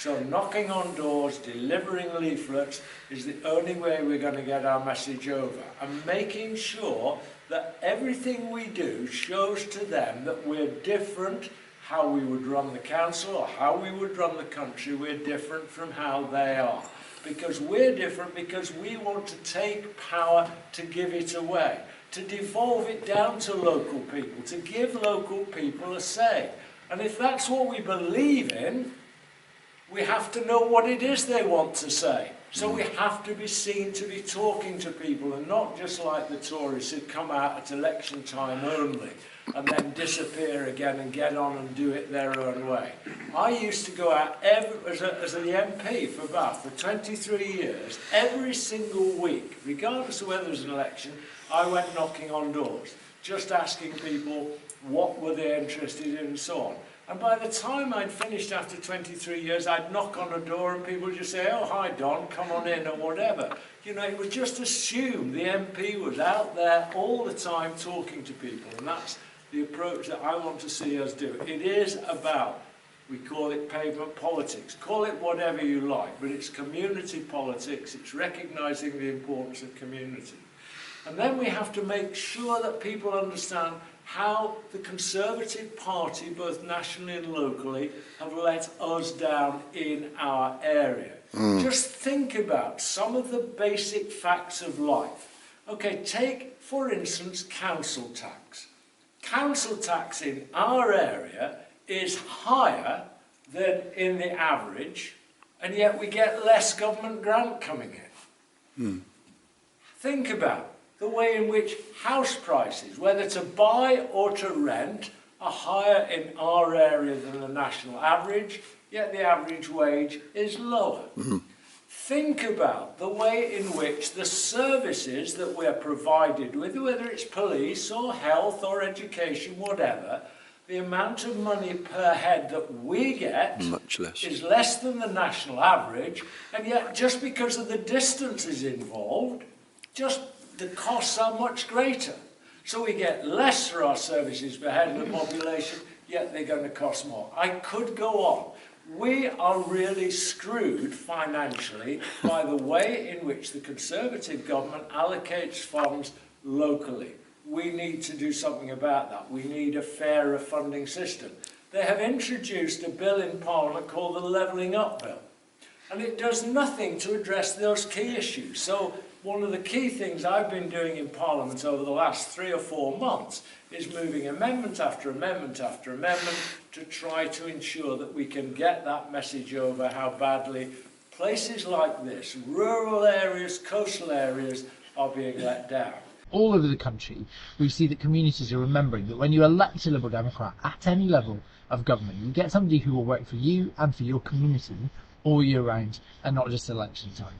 So knocking on doors, delivering leaflets is the only way we're going to get our message over. And making sure that everything we do shows to them that we're different, how we would run the council or how we would run the country, we're different from how they are. Because we're different because we want to take power to give it away, to devolve it down to local people, to give local people a say. And if that's what we believe in, we have to know what it is they want to say. So we have to be seen to be talking to people and not just like the Tories who come out at election time only and then disappear again and get on and do it their own way. I used to go out as the MP for Bath for 23 years, every single week, regardless of whether there was an election, I went knocking on doors, just asking people what were they interested in and so on. And by the time I'd finished after 23 years, I'd knock on a door and people would just say, oh, hi, Don, come on in, or whatever. You know, it was just assumed the MP was out there all the time talking to people, and that's the approach that I want to see us do. It is about, we call it pavement politics, call it whatever you like, but it's community politics, it's recognising the importance of community. And then we have to make sure that people understand how the Conservative Party, both nationally and locally, have let us down in our area. Just think about some of the basic facts of life. Okay, take, for instance, council tax. Council tax in our area is higher than in the average, and yet we get less government grant coming in. Think about the way in which house prices, whether to buy or to rent, are higher in our area than the national average, yet the average wage is lower. Think about the way in which the services that we're provided with, whether it's police or health or education, whatever, the amount of money per head that we get is less than the national average, and yet just because of the distances involved, just the costs are much greater. So we get less for our services per head of the population, yet they're going to cost more. I could go on. We are really screwed financially by the way in which the Conservative government allocates funds locally. We need to do something about that. We need a fairer funding system. They have introduced a bill in Parliament called the Levelling Up Bill, and it does nothing to address those key issues. So one of the key things I've been doing in Parliament over the last 3 or 4 months is moving amendment after amendment after amendment to try to ensure that we can get that message over how badly places like this, rural areas, coastal areas, are being let down. All over the country, we see that communities are remembering that when you elect a Liberal Democrat at any level of government, you get somebody who will work for you and for your community all year round and not just election time.